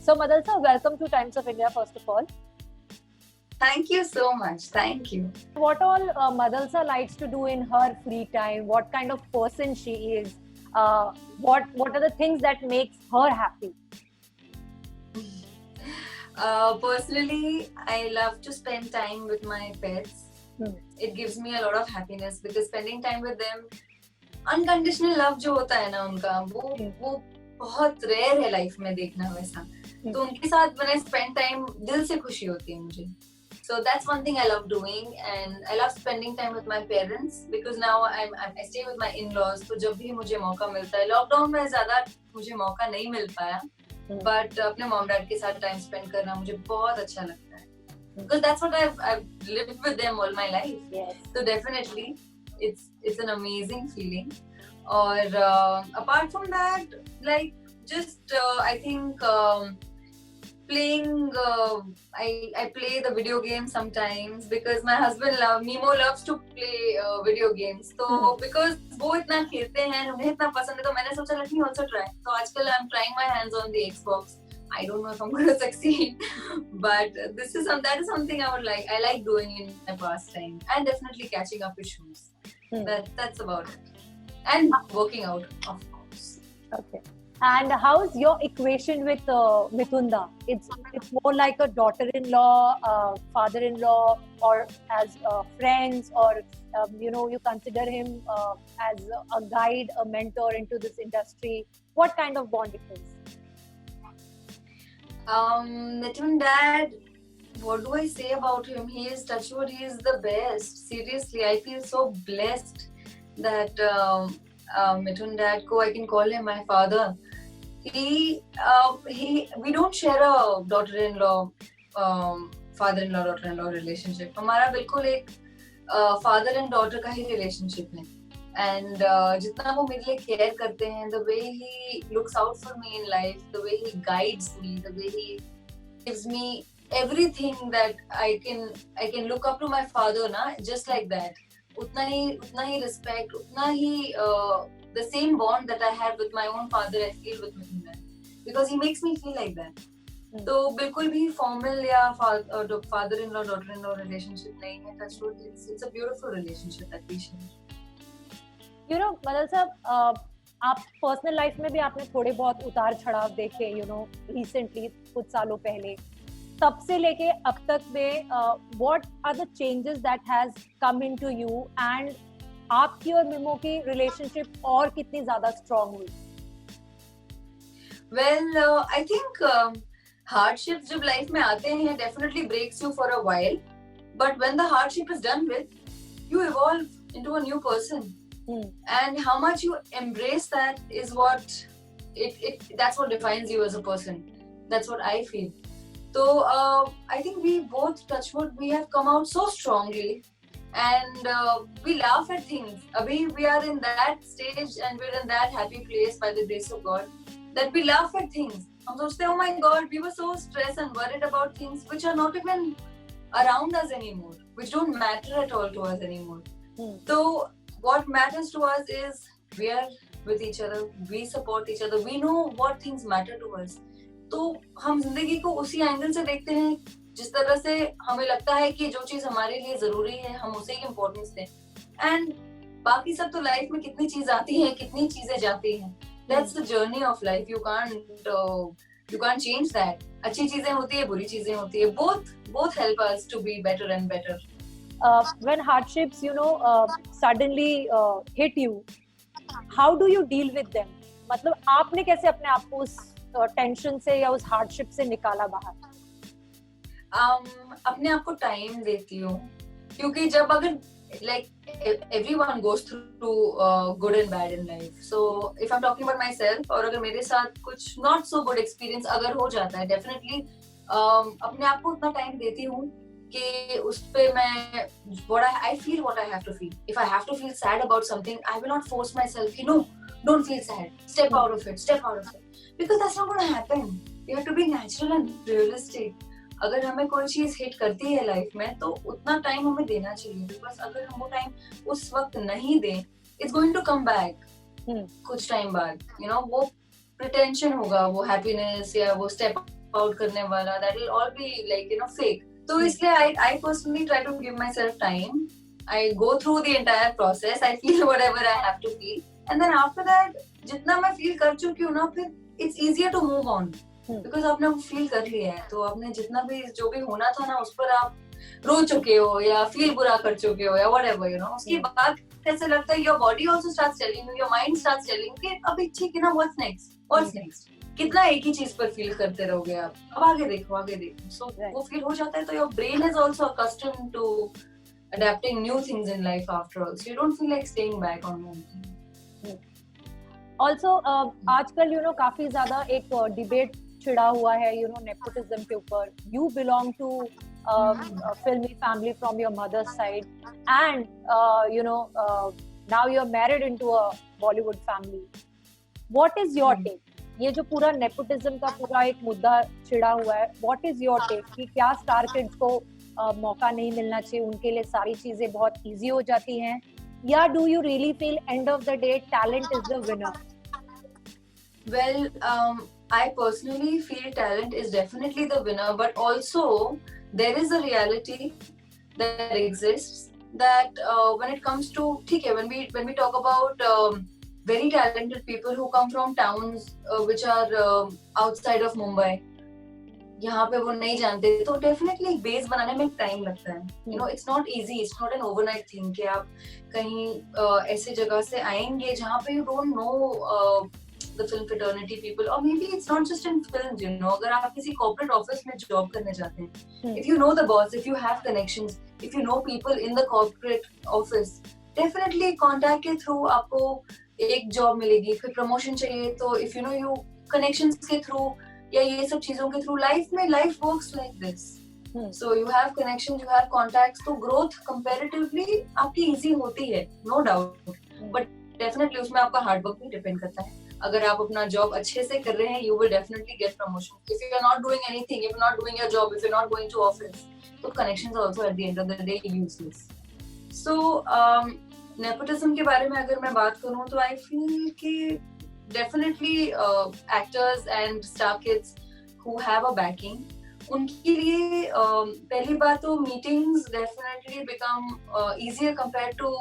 So Madalsa, welcome to Times of India first of all. Thank you so much. Thank you. What all Madalsa likes to do in her free time? What kind of person she is? What are the things that makes her happy? Personally, I love to spend time with my pets. It gives me a lot of happiness because spending time with them, unconditional love जो होता है ना उनका, वो बहुत rare है life में देखना वैसा. तो उनके साथ when I spend time, दिल से खुशी होती है मुझे. So that's one thing I love doing, and I love spending time with my parents because now I stay with my in-laws. तो जब भी मुझे मौका मिलता है, लॉकडाउन में ज़्यादा मुझे मौका नहीं मिल पाया, but अपने मॉम डैड के साथ टाइम स्पेंड करना मुझे बहुत अच्छा लगता है. Because that's what I've lived with them all my life. Yes. So definitely, it's an amazing feeling. Or apart from that, like just I think. Playing, I play the video games sometimes because my husband Mimo loves to play video games. So because वो इतना खेलते हैं, उन्हें इतना पसंद है, तो मैंने सोचा let me also try. So आजकल I'm trying my hands on the Xbox. I don't know if I'm going to succeed, but that is something I would like. I like doing in my pastime, and definitely catching up with shows. That's about it. And working out, of course. Okay. And how's your equation with Mithunda? It's more like a daughter-in-law, father-in-law, or as friends, or you consider him as a guide, a mentor into this industry. What kind of bond it is? Mithun dad, what do I say about him? He is touchwood. He is the best. Seriously, I feel so blessed that Mithun dad ko I can call him my father. We don't share a daughter-in-law, father-in-law, daughter-in-law relationship. हमारा बिल्कुल एक father and daughter का ही relationship है. And जितना वो मेरे लिए care करते हैं, the way he looks out for me in life, the way he guides me, the way he gives me everything that I can look up to my father, na, just like that. उतना ही respect, उतना ही the same bond that I had with my own father, I feel with Mithun dad, because he makes me feel like that. तो बिल्कुल भी formal या father-in-law, daughter-in-law relationship नहीं है. It's a beautiful relationship that we share. Madal साहब, आप personal life में भी आपने थोड़े बहुत उतार चढ़ाव देखे, रिसेंटली कुछ सालों पहले, तब से लेके अब तक में what are the changes that has come into you, and आपकी और मिमो की रिलेशनशिप और कितनी ज्यादा स्ट्रॉन्ग हुई? Well, I think hardships जब लाइफ में आते हैं definitely breaks you for a while, but when the hardship is done with, you evolve into a new person. And how much you embrace that is what that's what defines you as a person. That's what I feel. So I think we both, touch wood, we have come out so strongly, and we laugh at things. Abhi we are in that stage and we're in that happy place by the grace of God that we laugh at things. हम सोचते हैं, oh my God, we were so stressed and worried about things which are not even around us anymore, which don't matter at all to us anymore. So what matters to us is we are with each other, we support each other, we know what things matter to us. तो हम जिंदगी को उसी angle से देखते हैं, जिस तरह से हमें लगता है कि जो चीज हमारे लिए जरूरी है हम उसे ही इम्पोर्टेंस दें. एंड बाकी सब तो लाइफ में कितनी चीज आती है, कितनी चीजें जाती हैं. That's the journey of life. You can't change that. अच्छी चीजें होती है, बुरी चीजें होती है. Both help us to be better and better. When hardships, suddenly hit you, how do you deal with them? मतलब आपने कैसे अपने आप को उस टेंशन से या उस हार्डशिप से निकाला बाहर? अपने आप को टाइम देती हूँ, क्योंकि जब अगर like everyone goes through good and bad in life. So if I'm talking about myself, और अगर मेरे साथ कुछ not so good experience अगर हो जाता है, definitely अपने आप को उतना टाइम देती हूँ कि उस पे मैं I feel what I have to feel. If I have to feel sad about something, I will not force myself. No, don't feel sad. Step out of it. Because that's not going to happen. You have to be natural and realistic. अगर हमें कोई चीज hit करती है life में तो उतना time हमें देना चाहिए. बिकॉज अगर हम वो टाइम उस वक्त नहीं दें, it's going to come back कुछ टाइम बाद. वो प्रिटेंशन होगा, वो हैप्पीनेस या वो स्टेप आउट करने वाला, that will all be like fake. तो इसलिए I personally try to give myself time. I go through the entire process. I feel whatever I have to feel, and then after that जितना मैं feel कर चुकी हूँ ना, फिर it's easier to move on. Because आपने feel कर लिया है, तो आपने जितना भी जो भी होना था ना, उस पर आप रो चुके हो या फील बुरा कर चुके हो या whatever, उसके बाद ऐसे लगता है your body also starts telling you, your mind starts telling you कि अभी ठीक है ना, what's next, कितना एक ही चीज पर फील करते रहोगे आप, अब आगे देखो so वो फील हो जाता है, तो your brain is also accustomed to adapting new things in life after all, so you don't feel like staying back on one thing. Also आजकल काफी ज्यादा एक डिबेट छिड़ा हुआ है नेपोटिज्म के ऊपर. You belong to a filmy family from your mother's side, and now you're married into a Bollywood family. What is your take? ये जो पूरा नेपोटिज्म का पूरा एक मुद्दा छिड़ा हुआ है, what is your take कि क्या स्टार किड्स को मौका नहीं मिलना चाहिए, उनके लिए सारी चीजें बहुत इजी हो जाती हैं, या do you really feel end of the day talent is the winner? Well, I personally feel talent is definitely the winner, but also there is a reality that exists that when it comes to when we talk about very talented people who come from towns which are outside of Mumbai, यहाँ पे वो नहीं जानते, तो definitely base बनाने में time लगता है. It's not easy, it's not an overnight thing कि आप कहीं ऐसे जगह से आएंगे जहाँ पे you don't know the film fraternity people, or maybe it's not just in films, अगर आप किसी corporate office में job करने जाते हैं, if you know the boss, if you have connections, if you know people in the corporate office, definitely contact के through आपको एक job मिलेगी, फिर promotion चाहिए तो if you connections के through या ये सब चीजों के through, life works like this. So you have connections, you have contacts, तो growth comparatively आपकी easy होती है, no doubt, but definitely उसमें आपका hard work भी depend करता है. अगर आप अपना जॉब अच्छे से कर रहे हैं, you will definitely get promotion. If you are not doing anything, if you are not doing your job, if you are not going to office, तो connections also at the end of the day useless. So nepotism के बारे में अगर मैं बात करूँ तो I feel कि definitely actors and star kids who have a backing, उनके लिए पहली बात तो meetings definitely become easier compared to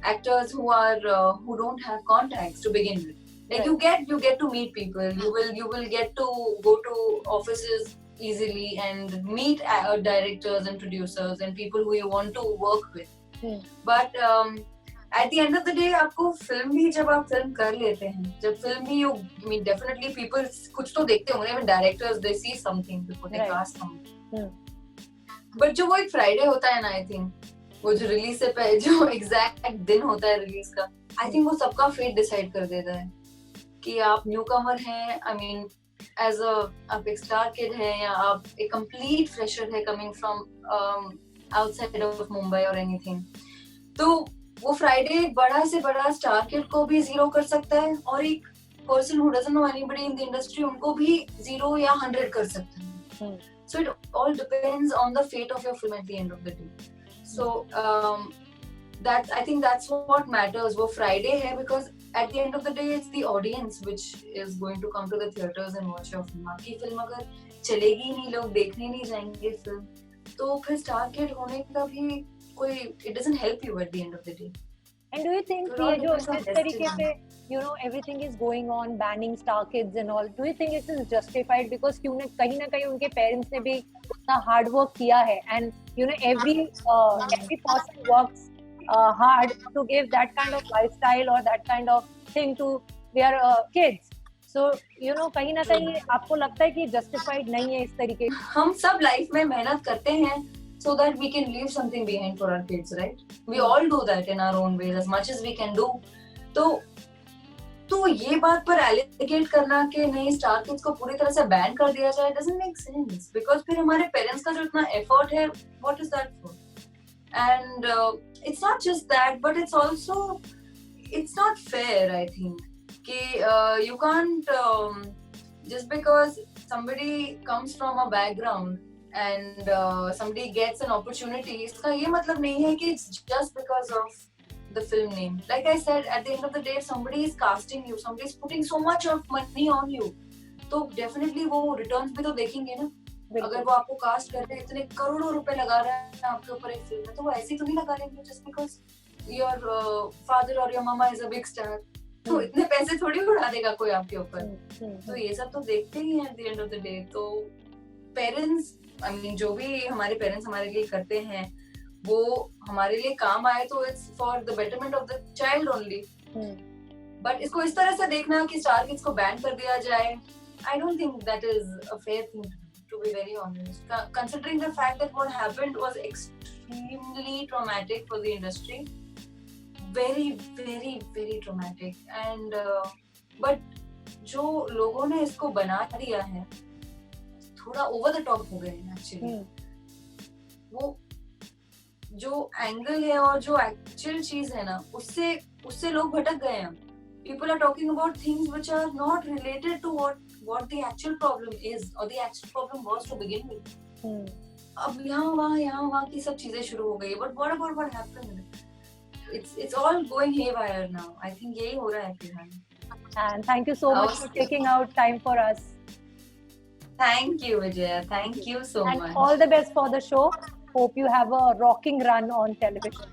actors who don't have contacts to begin with. Like you get to meet people, you will get to go to offices easily and meet directors and producers and people who you want to work with. But at the end of the day, आपको film भी जब आप film कर लेते हैं, जब film भी definitely people कुछ तो देखते होंगे, even directors they see something before they cast something. But जो वो एक Friday होता है ना, I think वो जो रिलीज से पहले जो एग्जैक्ट दिन होता है रिलीज का, आई थिंक वो सबका फेट डिसाइड कर देता है कि आप न्यू कमर हैं, आई मीन एज आप एक स्टार किड हैं या आप एक कंप्लीट फ्रेशर है coming from outside of Mumbai और एनीथिंग. तो वो फ्राइडे बड़ा से बड़ा स्टार किड को भी जीरो कर सकता है और एक person who doesn't know anybody in the industry उनको भी 0 या 100 कर सकता है. So it all depends on the fate of your film at the end of the day. So I think that's what matters. वो Friday है because at the end of the day it's the audience which is going to come to the theaters and watch your film. आपकी film अगर चलेगी नहीं, लोग देखने नहीं जाएंगे फिल्म, तो फिर स्टार किड होने का भी कोई it doesn't help you at the end of the day. And do you think ये जो इस तरीके से everything is going on, banning star kids and all, do you think it is justified because कहीं ना कहीं उनके parents ने भी उतना hard work किया है, and every person works hard to give that kind of lifestyle or that kind of thing to their kids. So कहीं ना कहीं आपको लगता है कि justified नहीं है इस तरीके? हम सब life में मेहनत करते हैं so that we can leave something behind for our kids, right? We all do that in our own ways as much as we can do. तो ये बात पर एलिगेट करना कि नहीं स्टार किड्स को पूरी तरह से बैन कर दिया जाए doesn't make sense, because फिर हमारे पेरेंट्स का जो इतना एफर्ट है, what is that for? And it's not just that, but it's also it's not fair, I think, कि you can't just because somebody comes from a background and somebody gets an opportunity, इसका ये मतलब नहीं है कि it's just because of the film name. Like I said, at the end of the day, if somebody is casting you, somebody is putting so much of money on you, तो definitely वो returns भी तो देखेंगे ना. बिल्कुल. अगर वो आपको कास्ट कर रहे हैं, इतने करोड़ों रुपए लगा रहे हैं आपके ऊपर एक फिल्म में, तो वो ऐसे ही तो नहीं लगा लेंगे जस्ट बिकॉज योर फादर और your mama is a big star. तो इतने पैसे थोड़ी उड़ा देगा कोई आपके ऊपर. तो ये सब तो देखते ही हैं eight the end of the day. तो पेरेंट्स, आई मीन जो भी हमारे पेरेंट्स हमारे लिए करते हैं वो हमारे लिए काम आए तो it's for the betterment of the child only. But इसको इस तरह से देखना कि स्टार किड्स को बैन कर दिया जाए, I don't think that is a fair thing to be very honest, considering the fact that what happened was extremely traumatic for the industry, very very very traumatic. And but जो लोगों ने इसको बना दिया है थोड़ा ओवर द टॉप हो गए हैं एक्चुअली. वो जो एंगल है और जो एक्चुअल चीज है ना, उससे लोग भटक गए हैं. People are talking about things which are not related to what the actual problem is or the actual problem was to begin with. अब यहाँ वहाँ की सब चीजें शुरू हो गई. But what about what happened? It's all going haywire now. I think यही हो रहा है फिलहाल. And thank you so much for taking out time for us. Thank you, Vijaya. Thank you so much. And all the best for the show. Hope you have a rocking run on television.